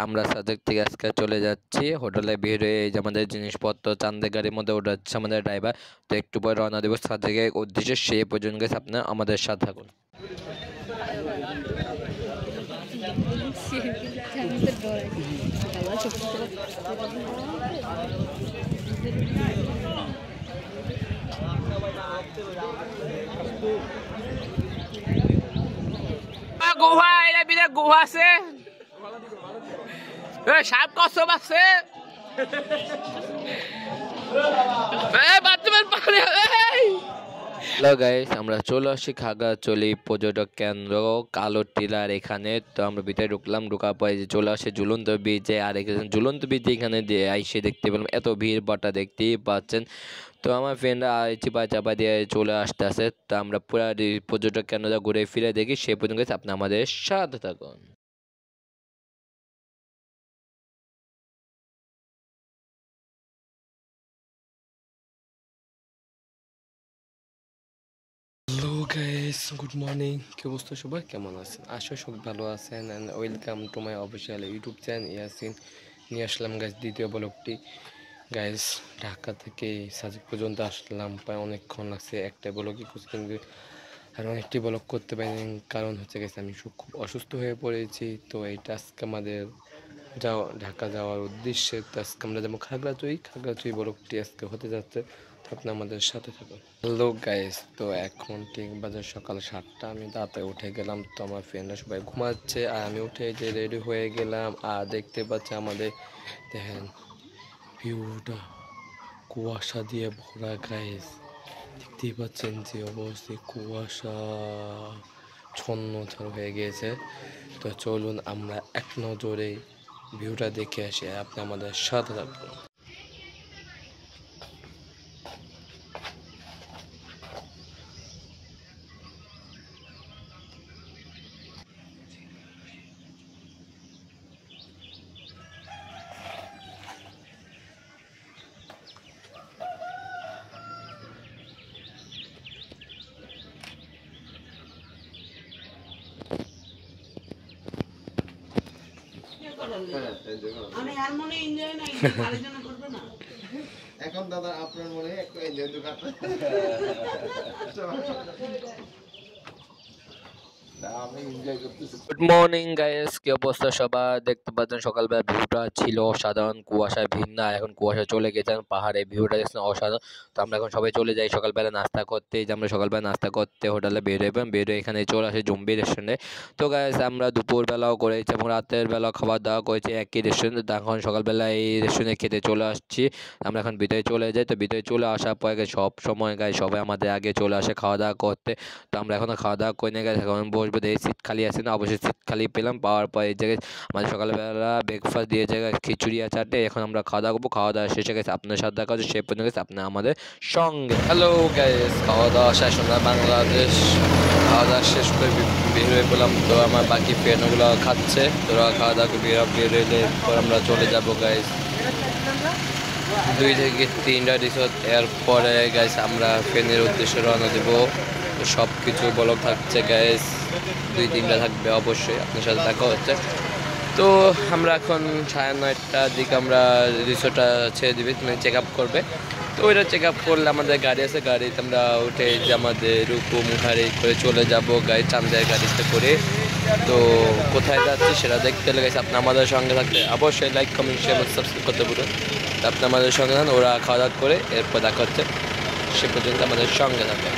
আমরা সাজেক থেকে আজকে চলে যাচ্ছি হোটেলে বের হয়ে এই যে আমাদের জিনিসপত্র চান্দের গাড়ির মধ্যে ওঠাচ্ছে আমাদের ড্রাইভার। তো একটু পরে রওনা দেবো সাজেকের উদ্দেশ্যে, সেই পর্যন্ত গেছে আপনার আমাদের সাথে থাকুন। গুহা এর ভিতরে গুহা আছে, সাপ কচ্ছপ আছে, বাথরুমের পানি। হ্যালো গাইস, আমরা চলে আসছি খাগড়াছড়ি পর্যটক কেন্দ্র কালো টিলার এখানে। তো আমরা ভিতরে ঢুকলাম, ঢোকার পরে যে চলে আসে ঝুলন্ত ব্রিজে। আর এখানে ঝুলন্ত ব্রিজে এখানে আইসে দেখতে পেলাম এত ভিড় বাটা, দেখতেই পাচ্ছেন। তো আমার ফ্রেন্ডরা চিপা চাপা দিয়ে চলে আসতেছে। তো আমরা পুরো পর্যটক কেন্দ্র ঘুরে ফিরে দেখি, সেই পর্যন্ত আপনি আমাদের সাথে থাকুন। Hello guys, good morning. কি অবস্থা সবাই, কেমন আছেন? আশা সবাই ভালো আছেন। And welcome to my official YouTube channel Yasin. নিয়ে আসলাম গাইস দ্বিতীয় ব্লগটি। গাইস ঢাকা থেকে সাজেক পর্যন্ত আসলাম, প্রায় অনেকক্ষণ লাগছে একটা ব্লগই করছি, কিন্তু আর অনেকটি ব্লগ করতে পারিনি। কারণ হচ্ছে গেছে আমি খুব অসুস্থ হয়ে পড়েছি। তো এইটা আজকে আমাদের ঢাকা যাওয়ার উদ্দেশ্যে। তো আজকে আমরা যাবো খাগড়াছড়ি ব্লগটি আজকে হতে যাচ্ছে। আপনি আমাদের সাথে থাকুন। হ্যালো গাইস, তো এখন ঠিক বাজে সকাল 7টা। আমি তাড়াতাড়ি উঠে গেলাম। তো আমার ফ্রেন্ডরা সবাই ঘুমাচ্ছে আর আমি উঠে যে রেডি হয়ে গেলাম। আর দেখতে পাচ্ছি আমাদের, দেখেন ভিউটা কুয়াশা দিয়ে ভরা গাইস। দেখতেই পাচ্ছেন যে অবশ্যই কুয়াশা ছন্নছাড় হয়ে গিয়েছে। তো চলুন আমরা এক নজরে ভিউটা দেখে আসি, আপনি আমাদের সাথে থাকুন। এখন দাদা আপনার মনে একটু এনজয় তো করতে। গুড মর্নিং গাইস, কি অবস্থা সবার? দেখতে পাচ্ছেন সকালবেলা ভিউটা ছিল অসাধারণ, কুয়াশায় ভিন্ন। আর এখন কুয়াশা চলে গেছে, পাহাড়ে ভিউটা দেখছেন অসাধারণ। তো আমরা এখন সবাই চলে যাই সকালবেলা নাস্তা করতে। যে আমরা সকালবেলা নাস্তা করতে হোটেলে বের হইলাম, বের হয়ে এখানে চলে আসে জম্বি রেস্টুরেন্টে। তো গাইস আমরা দুপুরবেলাও করেছি এবং রাতের বেলা খাবার দাওয়া করেছি একই রেস্টুরেন্টে। তো এখন সকালবেলা এই রেস্টুরেন্টে খেতে চলে আসছি। আমরা এখন ভিতরে চলে যাই। তো ভিতরে চলে আসার পরে সব সময় গাইস সবাই আমাদের আগে চলে আসে খাওয়া দাওয়া করতে। তো আমরা এখনও খাওয়া দাওয়া করে নিয়ে গেছি, এখন বসবো। দেখি সিট খালি আছে না, অবশ্যই সিট খালি পেলাম। পাওয়ার পর এই জায়গায় আমাদের সকালবেলা ব্রেকফাস্ট দিয়ে জায়গায় খিচুড়ি আর চাটে। এখন আমরা খাওয়া দাওয়া করবো। খাওয়া দাওয়া শেষে গেছে আপনার সাথে দেখা হচ্ছে, সে পর্যন্ত গেছে আপনার আমাদের সঙ্গে। হ্যালো গাইস, খাওয়া দাওয়া শেষ, আমরা বাংলাদেশ খাওয়া দাওয়া শেষ করে বের হয়ে পড়লাম। তো আমার বাকি ফ্রেন্ডগুলো খাচ্ছে, তোরা খাওয়া দাওয়া করে বের হইলে পর আমরা চলে যাবো গাইস 2 থেকে 3টা রিসোর্ট। এরপরে গাইস আমরা ফেনের উদ্দেশ্যে রওনা দেবো। তো সব কিছু ব্লগ থাকছে গাইস, 2-3টা থাকবে অবশ্যই, আপনার সাথে দেখা হচ্ছে। তো আমরা এখন 9:30টার দিকে আমরা রিসোর্টটা ছেড়ে দিবি, তুমি চেক আপ করবে। তো ওইটা চেক আপ করলে আমাদের গাড়ি আছে, গাড়িতে আমরা উঠে যে আমাদের রুকুম গাড়ি করে চলে যাবো গাড়ি চান্দের গাড়িতে করে। তো কোথায় যাচ্ছি সেটা দেখতে হলে গেছে আপনি আমাদের সঙ্গে থাকতে অবশ্যই লাইক কমেন্ট শেয়ার সাবস্ক্রাইব করতে ভুলুন। আপনি আমাদের সঙ্গে থাকুন, ওরা খাওয়া দাওয়া করে এরপর দেখা হচ্ছে, সে পর্যন্ত আমাদের সঙ্গে থাকবেন।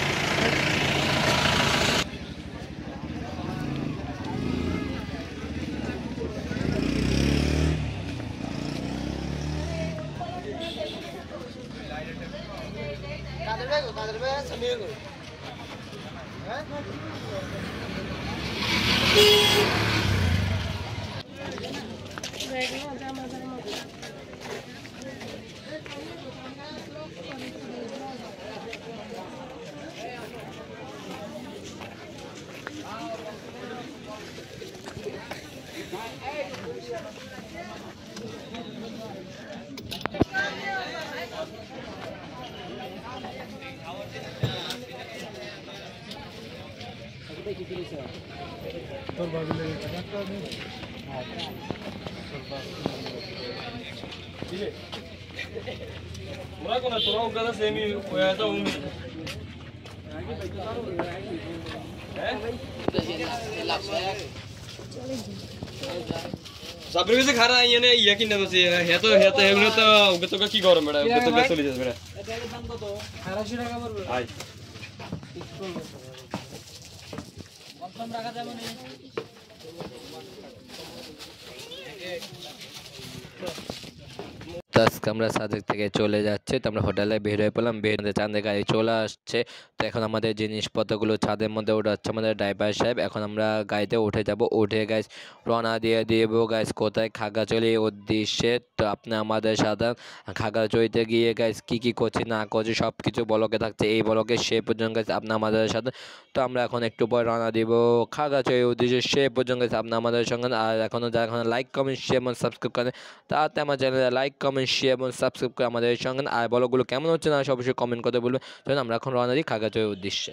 তোর সাবরে কাছে খারা আইনে ইয়া কিনা তো হে তো এগুলো তো ওকে তো কি গরম বেড়া ওকে তো চলে যাবে বেড়া এটার দাম কত 1800 টাকা পড়বে আই কম রাখা যাবে না তো আজকে আমরা সাজেক থেকে চলে যাচ্ছি, তো আমরা হোটেলে বের হয়ে পড়লাম, বের হয়ে চাঁদের গাড়ি চলে আসছে। তো এখন আমাদের জিনিসপত্রগুলো ছাদের মধ্যে উঠাচ্ছে আমাদের ড্রাইভার সাহেব। এখন আমরা গাড়িতে উঠে যাব, উঠে গাইস রওনা দিয়ে দেবো গাইস কোথায়, খাগড়াছড়ির উদ্দেশ্যে। তো আপনি আমাদের সাথে খাগড়াছড়িতে গিয়ে গাইস কি কি করছি না করছি সব কিছু ব্লগে থাকছে, এই ব্লগে সে পর্যন্ত গাইস আপনি আমাদের সাথে। তো আমরা এখন একটু পর রওনা দিব খাগড়াছড়ির উদ্দেশ্যে, সে পর্যন্ত গাইস আপনি আমাদের সঙ্গে। আর এখনও যারা এখন লাইক কমেন্ট শেয়ার এবং সাবস্ক্রাইব করেন তাতে আমার চ্যানেলে লাইক কমেন্ট শেয়ার এবং সাবস্ক্রাইব করে আমাদের সঙ্গে। আর ব্লগগুলো কেমন হচ্ছে না অবশ্যই কমেন্ট করতে বলবেন। চলুন আমরা এখন রওনা দিই খাগড়াছড়ির উদ্দেশ্যে।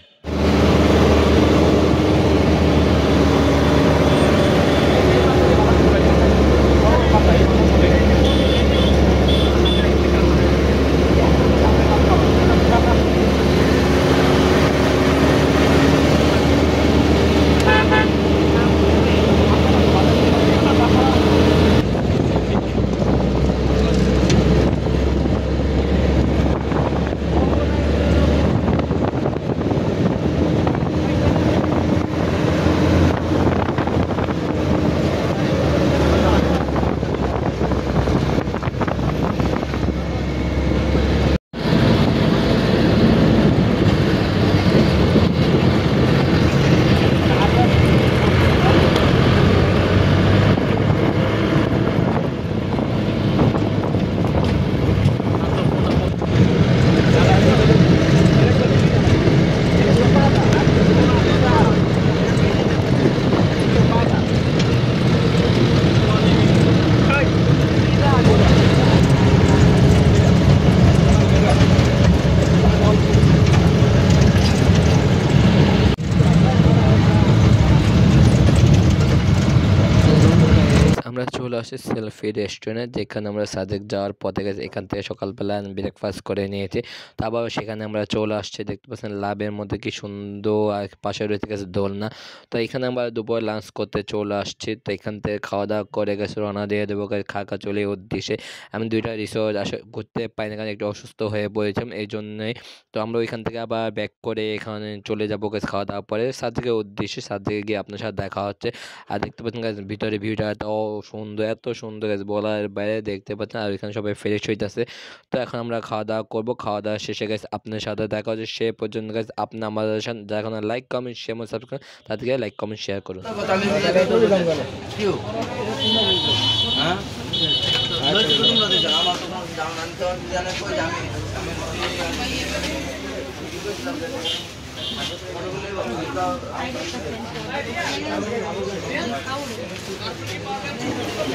আমরা চলে আসি সেলফি রেস্টুরেন্টে, যেখানে আমরা সাজেক যাওয়ার পথে গেছি। এখান থেকে সকালবেলা ব্রেকফাস্ট করে নিয়েছি, তারপর সেখানে আমরা চলে আসছি। দেখতে পাচ্ছেন লাভের মধ্যে কি সুন্দর, আর পাশে রয়েছে গেছে দোলনা। তো এখানে আমরা দুপুরে লাঞ্চ করতে চলে আসছি। তো এখান থেকে খাওয়া দাওয়া করে গেছে রওনা দিয়ে দেবো খাগড়াছড়ির উদ্দেশ্যে। আমি দুইটা রিসোর্ট ঘুরতে পাই না, কারণ একটু অসুস্থ হয়ে পড়েছিলাম এই জন্যই। তো আমরা ওইখান থেকে আবার ব্যাক করে এখানে চলে যাবো খাওয়া দাওয়া পরে সাজেকের উদ্দেশ্যে। সাজেকে গিয়ে আপনার সাথে দেখা হচ্ছে। আর দেখতে পাচ্ছেন ভিতরে ভিউটা এত সুন্দর, এত সুন্দর বলার বাইরে, দেখতে পাচ্ছেন। আর এখানে সবাই ফ্রেশ হইতেছে। তো এখন আমরা খাওয়া দাওয়া করবো, খাওয়া দাওয়া শেষে গেছে আপনার সাথে দেখা হচ্ছে। সে পর্যন্ত গেছে আপনি আমাদের সাথে যারা এখন লাইক কমেন্ট শেয়ার এবং সাবস্ক্রাইব তাদেরকে লাইক কমেন্ট শেয়ার করুন।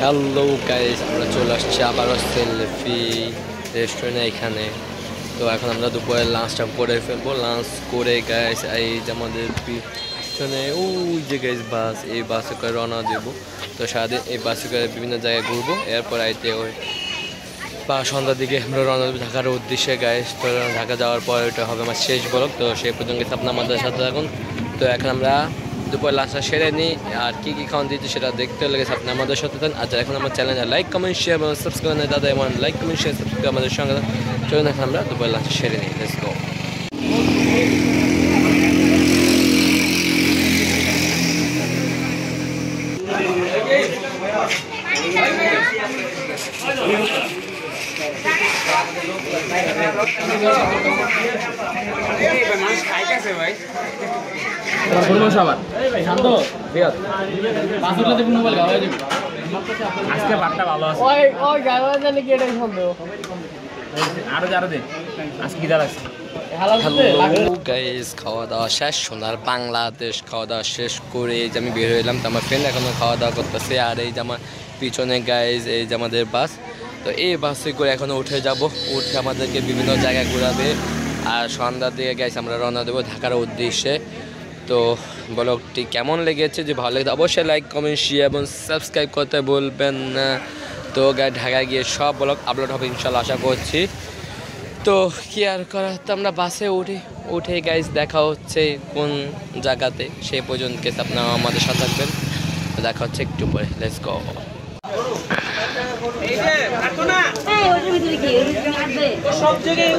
হ্যালো গাইস, আমরা চলে আসছি আবারও সেলফি রেস্টুরেন্টে এখানে। তো এখন আমরা দুপুরে লাঞ্চটা করে ফেলবো। লাঞ্চ করে গাইস এই যে আমাদের পিছনে ওই যে গাইস বাস, এই বাসে করে রওনা দেবো। তো সারাদিন এই বাসে করে বিভিন্ন জায়গায় ঘুরবো, এরপর আইতে ওই বা সন্ধ্যার দিকে আমরা রওনা দেবো ঢাকার উদ্দেশ্যে গাইস। তো ঢাকা যাওয়ার পর ওইটা হবে আমার শেষ ব্লগ। তো সেই পর্যন্ত আপনার আমাদের সাথে থাকুন। তো এখন আমরা দুপুর লাঞ্চটা সেরে নিই, আর কী কী খাওয়ান দিচ্ছি সেটা দেখতে লেগেছে আপনি আমাদের সাথে থাকুন। আর এখন আমার চ্যানেলে লাইক কমেন্ট শেয়ার এবং সাবস্ক্রাইব নেই দাদা, এমন লাইক কমেন্ট শেয়ার সাবস্ক্রাইব আমাদের সঙ্গে। চলুন এখন আমরা দুপুর লাঞ্চটা সেরে নিই, লেটস গো। আজকে ভাতটা ভালো আছে আরো যারা দে আজকে কি দাঁড়াচ্ছে। হ্যালো গাইস, খাওয়া দাওয়া শেষ, সোনার বাংলাদেশ খাওয়া দাওয়া শেষ করে এই যে আমি বের হইলাম। তো আমার ফ্রেন্ড এখনও খাওয়া দাওয়া করতেছে। আর এই যে আমার পিছনে গাইস এই যে আমাদের বাস। তো এই বাসে করে এখনও উঠে যাব, উঠে আমাদেরকে বিভিন্ন জায়গায় ঘোরাবে। আর সন্ধ্যার দিকে গাইস আমরা রওনা দেবো ঢাকার উদ্দেশ্যে। তো ব্লগটি কেমন লেগেছে, যে ভালো লেগেছে অবশ্যই লাইক কমেন্ট শেয়ার এবং সাবস্ক্রাইব করতে বলবেন না। তো ঢাকায় গিয়ে সব ব্লগ আপলোড হবে ইনশাল্লাহ আশা করছি। তো কি আর করার, তো আমরা বাসে উঠে গাইজ দেখা হচ্ছে কোন জায়গাতে, সেই পর্যন্ত কেস আপনারা আমাদের সাথে থাকবেন। তো দেখা হচ্ছে একটু পরে, লেটস গো। সব জায়গায়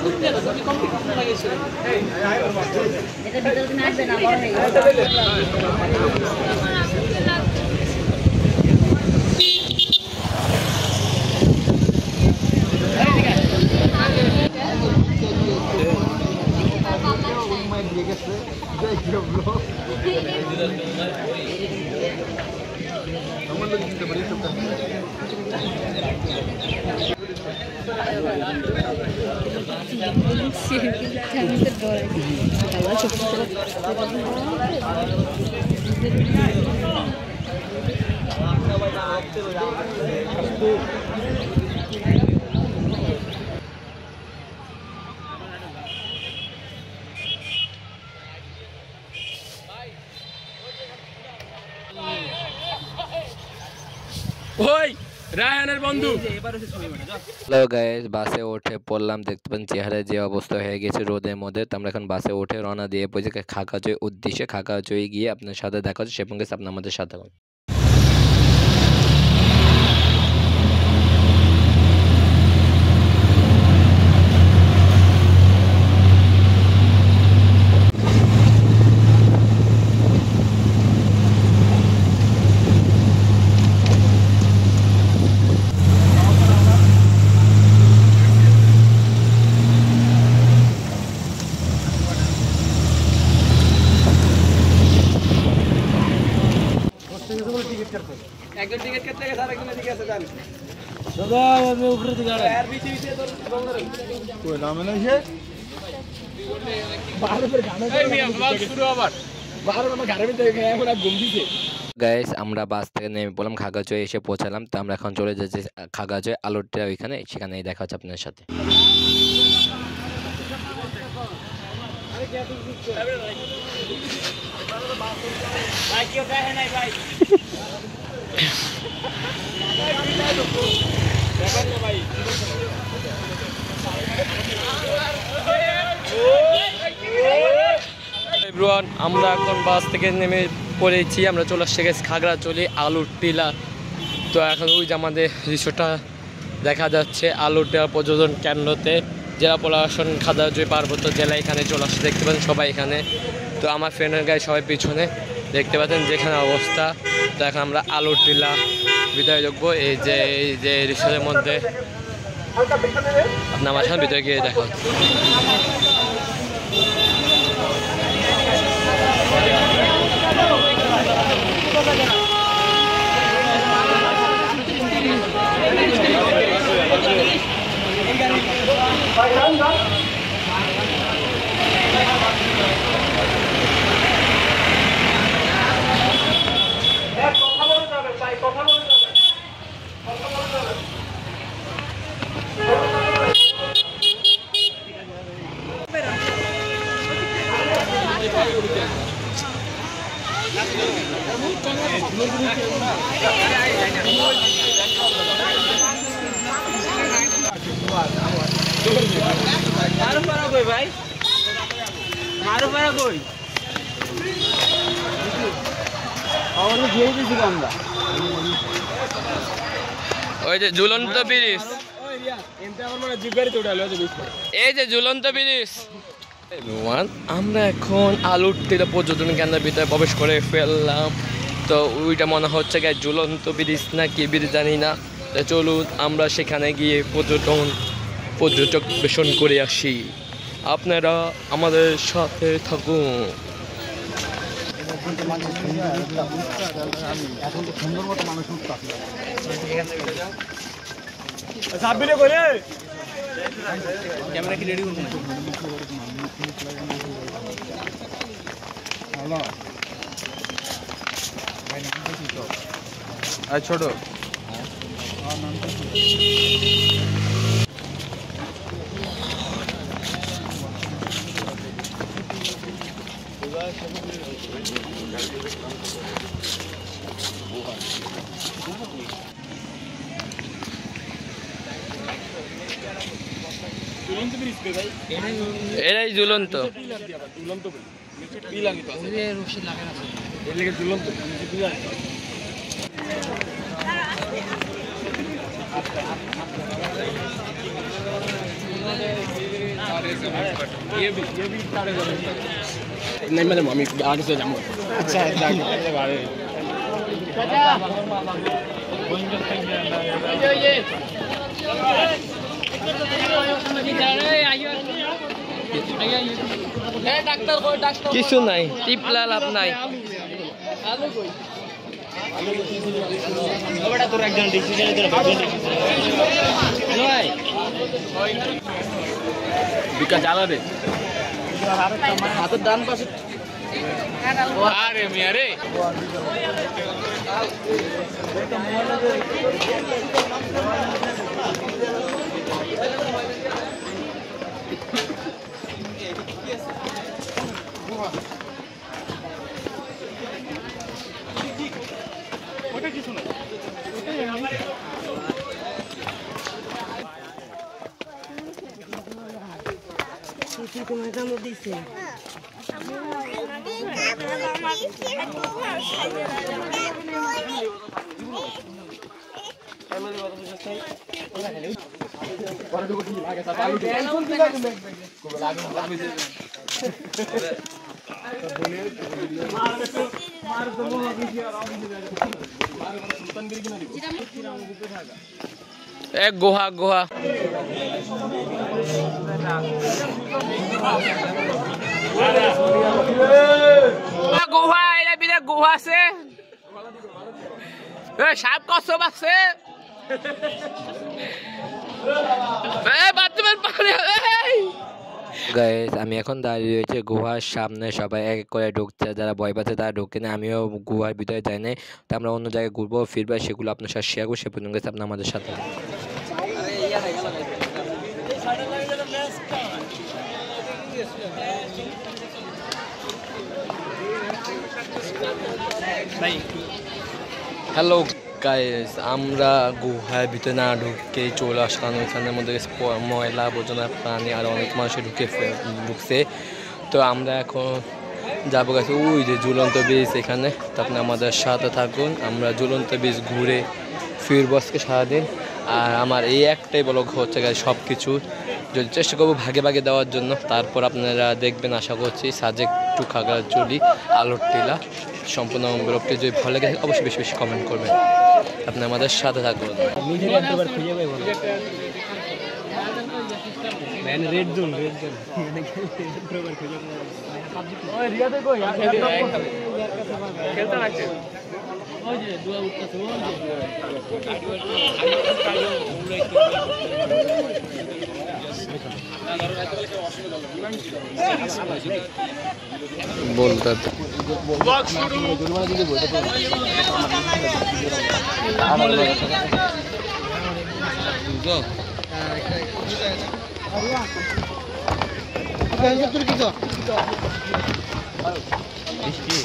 ওই রায়হানের বন্ধু। হ্যালো গাইস, বাসে উঠে পড়লাম, দেখতে পাচ্ছেন চেহারায় যে অবস্থা হয়ে গেছে রোদের মধ্যে। তো আমরা এখন বাসে উঠে রওনা দিয়ে পড়েছি খাগড়াছড়ির উদ্দেশ্যে। খাগড়াছড়ি গিয়ে আপনার সাথে দেখা হচ্ছে, সে পঙ্গে আপনি আমাদের সাথে থাকুন। একজন টিকিট কাটতে গেছে, আরেকজন এদিকে আছে, জান দাদা আমি উপরে দিকে আর আর বিচে বিচে তোর কই নামে না সে এই মিয়া ব্লগ শুরু আবার গাইস আমরা বাস থেকে নেমে পড়লাম, খাগড়াছড়ি এসে পৌঁছালাম। তো আমরা এখন চলে যাচ্ছি খাগড়াছড়ি আলুরটা ওইখানে, সেখানেই দেখা হচ্ছে আপনার সাথে। ভাই কেউ দেখে নাই ভাই দেখেন না ভাই এভরিওয়ান, আমরা এখন বাস থেকে নেমে পড়েছি। আমরা চলে আসছি খাগড়াছড়ি আলুর টিলা। তো এখন ওই যে আমাদের দৃশ্যটা দেখা যাচ্ছে আলুর টিলা পর্যটন কেন্দ্রতে, জেলা প্রশাসন খাগড়াছড়ি পার্বত্য জেলা এখানে চলে আসছে। দেখতে পাচ্ছেন সবাই এখানে। তো আমার ফ্রেন্ডের গায়ে সবাই পিছনে দেখতে পাচ্ছেন যেখানে অবস্থা। তো এখন আমরা আলুর টিলা ভিতরে ঢুকবো। এই যে রিসোর্টের মধ্যে আপনার আমার সাথে ভিতরে গিয়ে দেখা হচ্ছে। মারু পারা কই ভাই, মারু পারা কই আমরা দিয়ে দিছি আমরা ওই যে ঝুলন্ত ব্রিজ, এই যে ঝুলন্ত ব্রিজ। আমরা এখন আলুর টিলা পর্যটন কেন্দ্রের ভিতরে প্রবেশ করে ফেললাম। তো ওইটা মনে হচ্ছে গায়ে ঝুলন্ত ব্রিজ না কি ব্রিজ জানি না। তো চলুন আমরা সেখানে গিয়ে পর্যটক বেশন করে আসি। আপনারা আমাদের সাথে থাকুন। ক্যামেরা কি রেডি করুন ছোট এটাই ঝুলন্ত। नहीं मैंने मम्मी आगे से जाऊंगा। अच्छा কিছু নাই, টিপলা লাভ নাই। বিকা জ্বালাবে হাতের ডান পাশে। আরে মিয়া রে এক গুহা গুহা গুহা এটা বিলে গুহা আছে সাপ কচ্ছপ আছে গাইস আমি এখন দাঁড়িয়ে রয়েছে গুহার সামনে, সবাই এক এক করে ঢুকছে, যারা ভয় পাচ্ছে তারা ঢুকে না। আমিও গুহার ভিতরে যাই নাই, তো আমরা অন্য জায়গায় ঘুরবো ফিরবো, সেগুলো আপনার সাথে শেয়ার করবো। সে পর্যন্ত গেছে আপনার আমাদের সাথে। হ্যালো গাইস, আমরা গুহার ভিতরে না ঢুকে চলে আসলাম। ওইখানের মধ্যে ময়লা আবর্জনা প্রাণী আর অনেক মানুষ ঢুকছে। তো আমরা এখন যাবো গেছে ওই যে ঝুলন্ত ব্রিজ এখানে। তো আপনি আমাদের সাথে থাকুন, আমরা ঝুলন্ত ব্রিজ ঘুরে ফিরবো আজকে সারাদিন। আর আমার এই একটাই ব্লগ হচ্ছে গাইস, সব কিছু যদি চেষ্টা করবো ভাগে ভাগে দেওয়ার জন্য। তারপর আপনারা দেখবেন আশা করছি সাজেক টু খাগড়াছড়ি আলুর টিলা সম্পূর্ণ ব্লগটি যদি ভালো লাগে অবশ্যই বেশি বেশি কমেন্ট করবেন। আপনি আমাদের সাথে থাকবেন।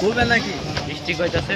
বলতে নাকি বৃষ্টি কইতাছে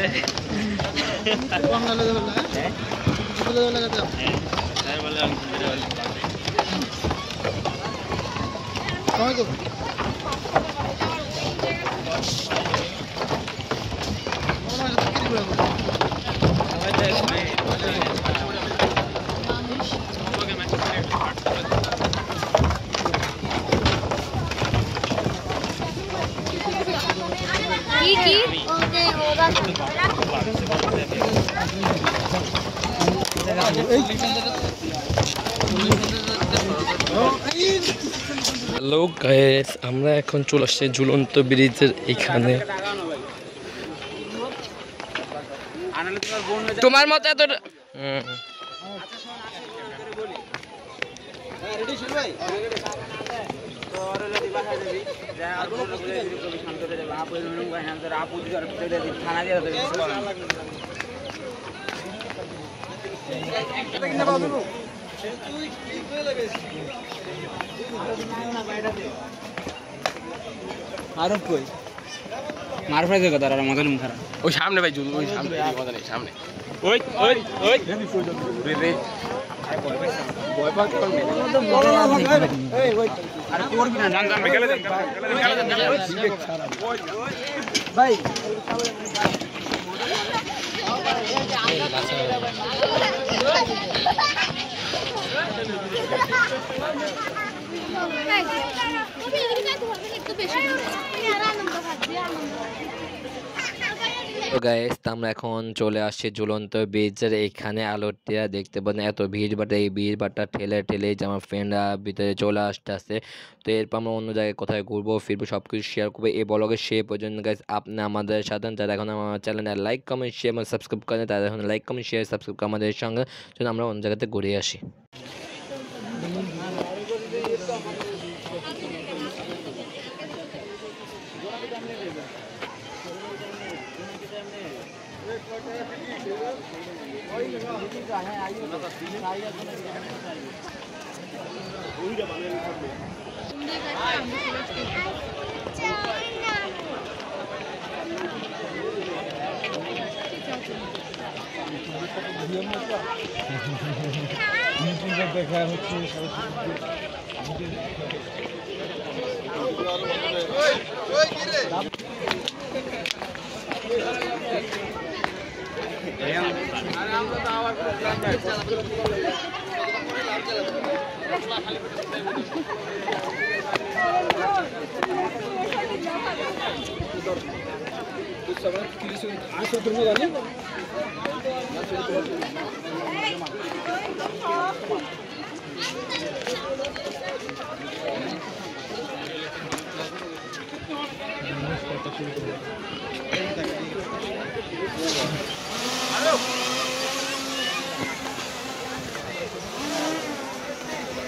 হ্যালো গাইস, আমরা এখন চলে আসছি ঝুলন্ত ব্রিজের এখানে। তোমার মতো এত আরো কই মার ফাইজে কথা আর মজা নিম খারাপ ওই সামনে ভাই, ওই সামনে সামনে ওই ওই ওই তো গাইস আমরা এখন চলে আসছি ঝুলন্ত ব্রিজের এখানে। আলোটিয়া দেখতে পাচ্ছেন এত ভিড় বাট এই ভিড় বাটটা ঠেলে ঠেলে যে আমার ফ্রেন্ডরা ভিতরে চলে আসতেছে। তো এরপর আমরা অন্য জায়গায় কোথায় ঘুরবো ফিরবো সব কিছু শেয়ার করবো এই ব্লগে। সে পর্যন্ত গাইস আপনি আমাদের সাথে যারা এখন আমার চ্যানেলে লাইক কমেন্ট শেয়ার এবং সাবস্ক্রাইব করেন তারা এখন লাইক কমেন্ট শেয়ার সাবস্ক্রাইব করে আমাদের সঙ্গে চলুন আমরা অন্য জায়গাতে ঘুরে আসি। দেখা হচ্ছে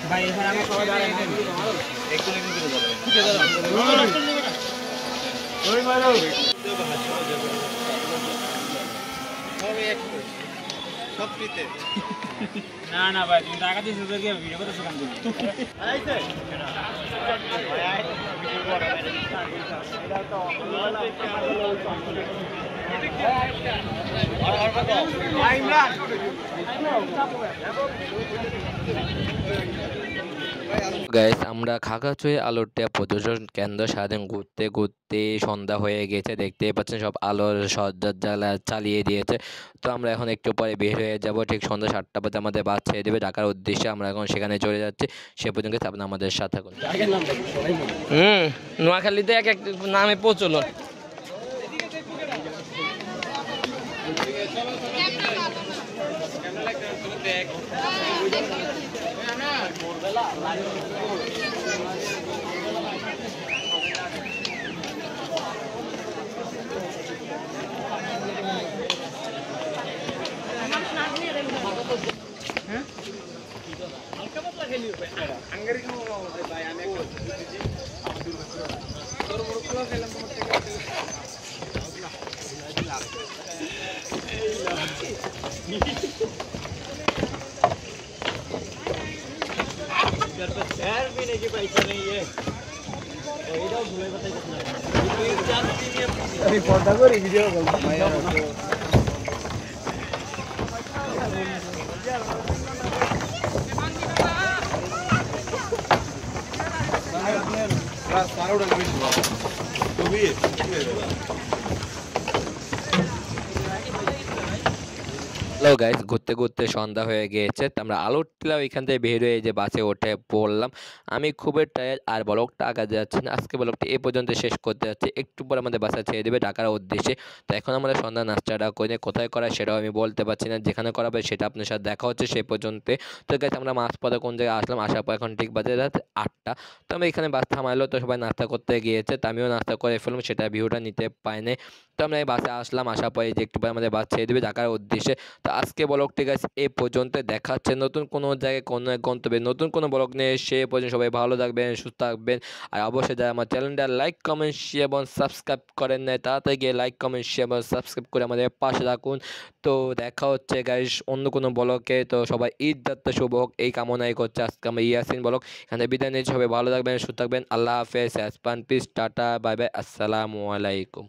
ভাই এখানে আমরা সবাই দাঁড়াই একটু না না ভাই তুমি টাকা দিয়েছো তো কি ভিডিও করতেছো কেন তুমি গাইস আমরা খাগড়াছড়ি আলোটিয়া পর্যটন কেন্দ্র সারাদিন ঘুরতে ঘুরতে সন্ধ্যা হয়ে গেছে। দেখতেই পাচ্ছেন সব আলোর জ্বালা চালিয়ে দিয়েছে। তো আমরা এখন একটু পরে বের হয়ে যাব। ঠিক সন্ধ্যা 7টা বাজে আমাদের বাস ছেড়ে দেবে ঢাকার উদ্দেশ্যে। আমরা এখন সেখানে চলে যাচ্ছি। সে পর্যন্ত আপনি আমাদের সাথে করুন। নোয়াখালীতে এক এক নামে প্রচলন। यार भी नहीं कि पैसा नहीं है अरे पता करी वीडियो হ্যালো গাইস ঘুরতে ঘুরতে সন্ধ্যা হয়ে গিয়েছে। তো আমরা আলোটিলা ওইখান থেকে বের হয়ে যে বাসে উঠে পড়লাম। আমি খুবই টায়ার্ড আর ব্লগটা আগাতে যাচ্ছে না। আজকে ব্লগটা এই পর্যন্ত শেষ করতে যাচ্ছি। একটু পরে আমাদের বাসা ছেড়ে দেবে ঢাকার উদ্দেশ্যে। তো এখন আমরা সন্ধ্যা নাস্তাটা করে কোথায় করা সেটাও আমি বলতে পারছি না। যেখানে করাবে সেটা আপনার সাথে দেখা হচ্ছে সেই পর্যন্ত। তো গাইস আমরা মাঝপথে কোন জায়গায় আসলাম আসার পর এখন ঠিক বাজে রাত 8টা। তো আমরা এখানে বাস থামাইলো তো সবাই নাস্তা করতে গিয়েছে। তো আমিও নাস্তা করে ফেললাম সেটা ভিউটা নিতে পাইনি। তো আমরা এই বাসে আসলাম আসার পরে যে একটু পরে আমাদের বাস ছেড়ে দেবে ঢাকার উদ্দেশ্যে। তো আজকে ব্লগটি গাইস এই পর্যন্ত দেখা হচ্ছে নতুন কোনো জায়গায় কোনো এক গন্তব্যে নতুন কোনো ব্লগ নিয়ে। সে পর্যন্ত সবাই ভালো থাকবেন সুস্থ থাকবেন। আর অবশ্যই যারা আমার চ্যানেলটা লাইক কমেন্ট শেয়ার এবং সাবস্ক্রাইব করেন নাই তাড়াতাড়ি গিয়ে লাইক কমেন্ট শেয়ার এবং সাবস্ক্রাইব করে আমাদের পাশে রাখুন। তো দেখা হচ্ছে গাইস অন্য কোনো ব্লগে। তো সবাই ঈদ যাত্রা শুভ হোক এই কামনাই করছে। আজকে আমরা ইয়াসিন ব্লগ এখানে বিদায় নিচ্ছি। সবাই ভালো থাকবেন সুস্থ থাকবেন। আল্লাহ হাফেজ, পিস, টাটা, বাই বাই, আসসালামু আলাইকুম।